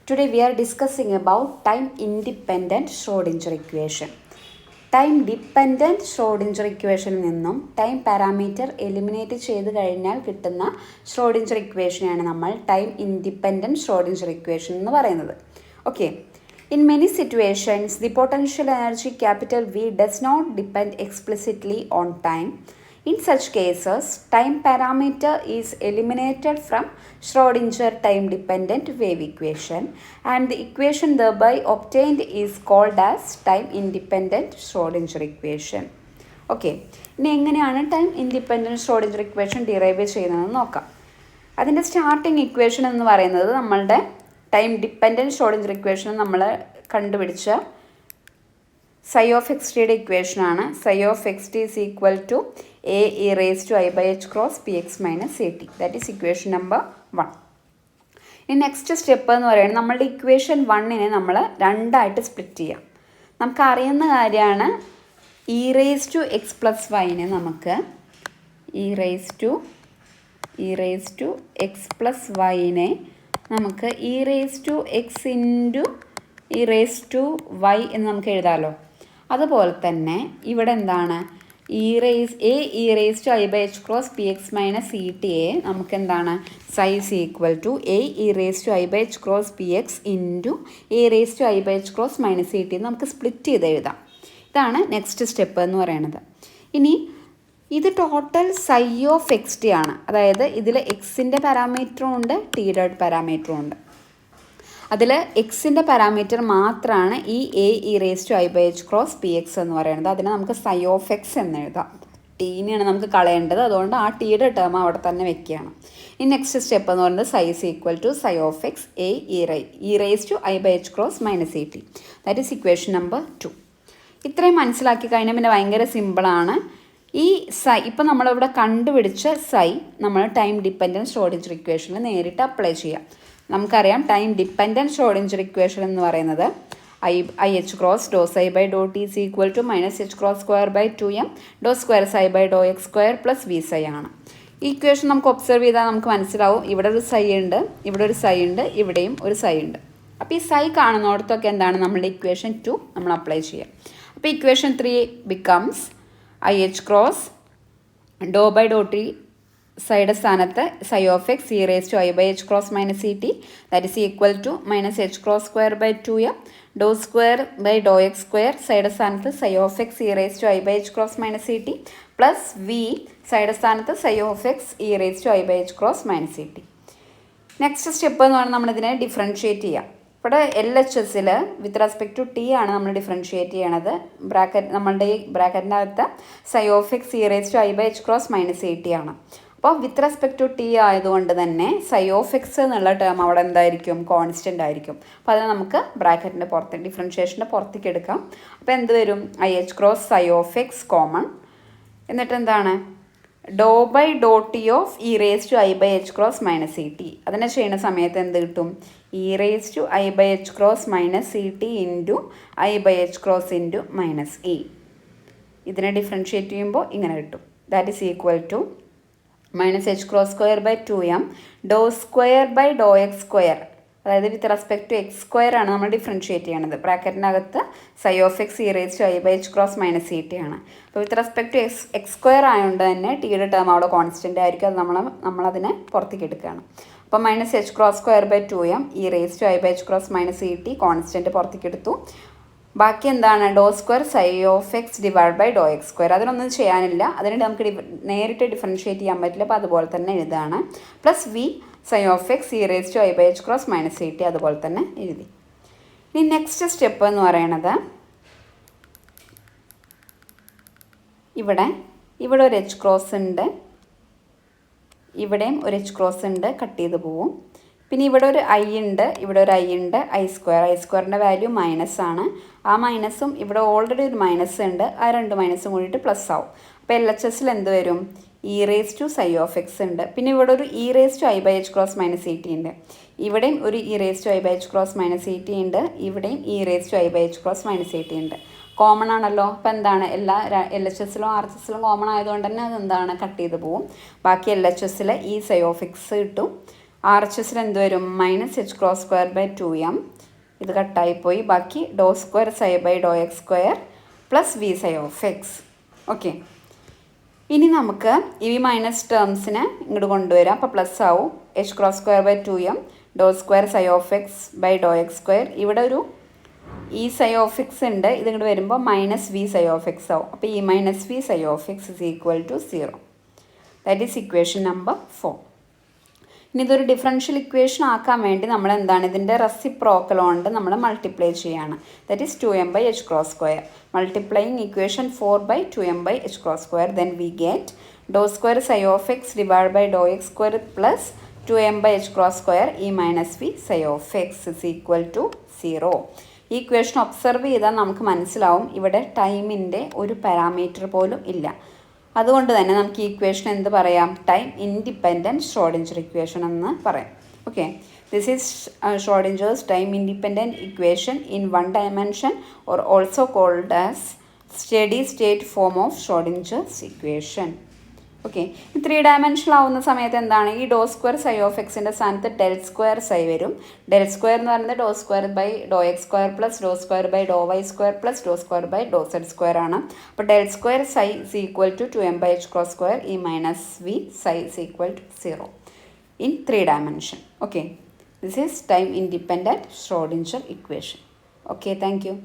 Today we are discussing about time independent Schrodinger equation. Time dependent Schrodinger equationൽ നിന്നും time parameter eliminate ചെയ്ത് കഴിഞ്ഞാൽ കിട്ടുന്ന Schrodinger equationയാണ് നമ്മൾ time independent Schrodinger equation എന്ന് പറയുന്നത്. Okay. In many situations, the potential energy capital V does not depend explicitly on time. In such cases, time parameter is eliminated from Schrodinger time-dependent wave equation and the equation thereby obtained is called as time-independent Schrodinger equation. Okay, ഇനി എങ്ങനെയാണ് time independent Schrodinger equation derive ചെയ്യുന്നതെന്ന് നോക്കാം. അതിൻ്റെ starting equation എന്ന് പറയുന്നത് നമ്മളുടെ time dependent Schrodinger equation നമ്മൾ കണ്ടുപിടിച്ച psi of xt ഇക്വേഷനാണ്. psi of xt is equal to a e raised to I by h cross px minus at. That is equation number 1. ഇനി next step എന്ന് പറയുന്നത് നമ്മളുടെ equation 1നെ നമ്മൾ രണ്ടായിട്ട് split ചെയ്യാം. നമുക്കറിയുന്ന കാര്യമാണ് e raise to x plus വൈനെ നമുക്ക് e raise to x plus വൈനെ നമുക്ക് e raise to x into e raise to y എന്ന് നമുക്ക് എഴുതാമല്ലോ. അതുപോലെ തന്നെ ഇവിടെ എന്താണ് e raise to I by H cross P x minus E t a നമുക്ക് എന്താണ് size equal to a E raise to I by H cross P x into a raise to I by H cross minus E T നമുക്ക് split ചെയ്ത് എഴുതാം. ഇതാണ് next step എന്ന് പറയുന്നത്. ഇനി ഇത് total psi of X T ആണ്. അതായത് ഇതിൽ എക്സിൻ്റെ പാരാമീറ്ററും ഉണ്ട് ടിയുടെ പാരാമീറ്ററും ഉണ്ട്. അതിൽ എക്സിൻ്റെ പാരാമീറ്റർ മാത്രമാണ് ഈ A E raise to I by H cross P X എന്ന് പറയുന്നത്. അതിനെ നമുക്ക് സൈ ഓഫ് എക്സ് എന്ന് എഴുതാം. ടീനെയാണ് നമുക്ക് കളയേണ്ടത്, അതുകൊണ്ട് ആ ടീയുടെ ടേം അവിടെ തന്നെ വെക്കുകയാണ്. ഈ നെക്സ്റ്റ് സ്റ്റെപ്പ് എന്ന് പറയുന്നത് psi's equal to psi of X A E raise to I by H cross minus A T. That is equation number 2. ഇത്രയും മനസ്സിലാക്കി കഴിഞ്ഞാൽ പിന്നെ ഭയങ്കര സിമ്പിളാണ്. ഈ സൈ ഇപ്പം നമ്മളിവിടെ കണ്ടുപിടിച്ച സൈ നമ്മൾ ടൈം ഡിപ്പെൻഡൻറ്റ് Schrodinger ഇക്വേഷനിൽ നേരിട്ട് അപ്ലൈ ചെയ്യാം. നമുക്കറിയാം ടൈം ഡിപ്പെൻഡൻറ്റ് Schrodinger ഇക്വേഷൻ എന്ന് പറയുന്നത് i h cross dow psi by dow t is equal to minus h cross square by 2m dow square psi by dow x square plus V psi ആണ്. ഈ equation നമുക്ക് observe ചെയ്താൽ നമുക്ക് മനസ്സിലാവും ഇവിടെ ഒരു സൈ ഉണ്ട്, ഇവിടെ ഒരു സൈ ഉണ്ട്, ഇവിടെയും ഒരു സൈ ഉണ്ട്. അപ്പോൾ ഈ സൈ കാണുന്നിടത്തൊക്കെ എന്താണ് നമ്മളുടെ ഇക്വേഷൻ 2 നമ്മൾ അപ്ലൈ ചെയ്യാം. അപ്പോൾ equation 3 becomes i h cross dow by dow t സൈഡ് സ്ഥാനത്ത് psi of X E raise to I by H cross minus E t that is equal to minus h cross square by 2m dow square by dow x square സൈഡ് സ്ഥാനത്ത് psi of X E raise to I by H cross minus E t plus v സൈഡ് സ്ഥാനത്ത് psi of X E raise to I by H cross minus E T. Next step എന്ന് പറഞ്ഞാൽ നമ്മളിതിനെ differentiate ചെയ്യാം. ഇവിടെ L H എസിൽ വിത്ത് respect to T ആണ് നമ്മൾ ഡിഫറൻഷ്യേറ്റ് ചെയ്യണത്. നമ്മളുടെ ഈ ബ്രാക്കറ്റിൻ്റെ അകത്ത് psi of X E raise to I by H cross minus A T ആണ്. അപ്പോൾ വിത്ത് റെസ്പെക്ട് ടു ടി ആയതുകൊണ്ട് തന്നെ സൈ ഓഫ് എക്സ് എന്നുള്ള ടേം അവിടെ എന്തായിരിക്കും കോൺസ്റ്റൻ്റ് ആയിരിക്കും. അപ്പോൾ അതിനെ നമുക്ക് ബ്രാക്കറ്റിൻ്റെ പുറത്ത് ഡിഫറൻഷ്യേഷൻ്റെ പുറത്തേക്ക് എടുക്കാം. അപ്പോൾ എന്ത് വരും i h cross psi of x common എന്നിട്ട് എന്താണ് dow by dow t of e raise to I by H cross minus E t. അതിനെ ചെയ്യുന്ന സമയത്ത് എന്ത് കിട്ടും e raise to I by H cross minus E t into i by H cross into minus e. ഇതിനെ differentiate ചെയ്യുമ്പോൾ ഇങ്ങനെ കിട്ടും. That is equal to minus h cross square by 2m dow square by dow x square. അതായത് with respect to x square ആണ് നമ്മൾ differentiate ചെയ്യണത്. ബ്രാക്കറ്റിനകത്ത് psi of X E raise to I by H cross minus E t ആണ്. അപ്പോൾ with respect to x square ആയതുകൊണ്ട് തന്നെ ടിയുടെ ടേം അവിടെ കോൺസ്റ്റൻ്റ് ആയിരിക്കും. അത് നമ്മളതിനെ പുറത്തേക്ക് എടുക്കുകയാണ്. അപ്പോൾ minus h cross square by 2m e raise to I by H cross minus E t constant പുറത്തേക്ക് എടുത്തു. ബാക്കി എന്താണ് dow square psi of x divide by dow x square. അതിനൊന്നും ചെയ്യാനില്ല, അതിന് നമുക്ക് നേരിട്ട് ഡിഫറൻഷ്യേറ്റ് ചെയ്യാൻ പറ്റില്ല. അപ്പോൾ അതുപോലെ തന്നെ എഴുതാണ്. Plus V psi of X E raise to I by H cross minus E t അതുപോലെ തന്നെ എഴുതി. ഇനി നെക്സ്റ്റ് സ്റ്റെപ്പ് എന്ന് പറയുന്നത് ഇവിടെ ഒരു എച്ച് ക്രോസ് ഉണ്ട്, ഇവിടെയും ഒരു എച്ച് ക്രോസ് ഉണ്ട്, കട്ട് ചെയ്ത് പോവും. പിന്നെ ഇവിടെ ഒരു ഐ ഉണ്ട്, ഇവിടെ ഒരു ഐ ഉണ്ട്, ഐ സ്ക്വയറിൻ്റെ വാല്യൂ മൈനസ് ആണ്. ആ മൈനസും ഇവിടെ ഓൾറെഡി ഒരു മൈനസ് ഉണ്ട്, ആ രണ്ട് മൈനസും കൂടിയിട്ട് പ്ലസ് ആവും. അപ്പോൾ എൽ എച്ച് എസിൽ എന്ത് വരും e raise to psi of x ഉണ്ട്. പിന്നെ ഇവിടെ ഒരു e raise to I by H cross minus E t ഉണ്ട്, ഇവിടെയും ഒരു e raise to I by H cross minus E t ഉണ്ട്, ഇവിടെയും e raise to I by H cross minus E t ഉണ്ട്. കോമൺ ആണല്ലോ. അപ്പോൾ എന്താണ് എല്ലാ എൽ എച്ച് എസിലും ആർ എച്ച് എസിലും കോമൺ ആയതുകൊണ്ട് തന്നെ അതെന്താണ് കട്ട് ചെയ്ത് പോവും. ബാക്കി എൽ എച്ച് എസിൽ ഈ സൈ ഓഫ് എക്സ് കിട്ടും, ആർ എച്ച് എസിൽ എന്ത് വരും? -h²/2m. ഇത് കട്ടായിപ്പോയി. ബാക്കി ഡോ² ψ/∂x² plus V psi of X. Okay, ഇനി നമുക്ക് ഈ മൈനസ് ടേംസിനെ ഇങ്ങോട്ട് കൊണ്ടുവരാം. അപ്പോൾ പ്ലസ് ആവും. h²/2m ഡോ² ψ/∂x². ഇവിടെ ഒരു ഈ സൈ ഓഫ് എക്സ് ഉണ്ട്. ഇത് ഇങ്ങോട്ട് വരുമ്പോൾ -v സൈ ഓഫ് എക്സ് ആവും. അപ്പോൾ ഈ -v psi of X is equal to 0. That is equation number 4. ഇനി ഇതൊരു ഡിഫറൻഷ്യൽ ഇക്വേഷൻ ആക്കാൻ വേണ്ടി നമ്മൾ എന്താണ്, ഇതിൻ്റെ റെസിപ്രോക്കൽ കൊണ്ട് നമ്മൾ മൾട്ടിപ്ലൈ ചെയ്യാണ്. That is 2m/h². Multiplying equation 4/2m/h². Then we get dow psi of x divide plus 2m/h². ഈ -v psi of X is equal to 0. ഈ ഇക്വേഷൻ ഒബ്സർവ് ചെയ്താൽ നമുക്ക് മനസ്സിലാവും ഇവിടെ ടൈമിൻ്റെ ഒരു പാരാമീറ്റർ പോലും ഇല്ല. അതുകൊണ്ട് തന്നെ നമുക്ക് ഈ ഇക്വേഷൻ എന്ത് പറയാം? ടൈം ഇൻഡിപെൻഡൻറ്റ് ഷ്രോഡിഞ്ചർ ഇക്വേഷൻ എന്ന് പറയാം. Okay, this is Schrodinger's time independent equation in 1 dimension or also called as steady state form of Schrodinger's equation. Okay, 3 dimensional ആവുന്ന സമയത്ത് എന്താണ്, ഈ ഡോ² സൈ ഓഫ് എക്സിൻ്റെ സ്ഥാനത്ത് del² സൈ വരും. del² എന്ന് പറയുന്നത് ഡോ²/∂x² പ്ലസ് ഡോ²/∂y² പ്ലസ് ഡോ²/∂z² ആണ്. അപ്പോൾ del² psi is equal to 2m/h². ഈ -v psi is equal to 0 in 3 dimension. Okay, this is time independent Schrödinger equation. Okay, thank U.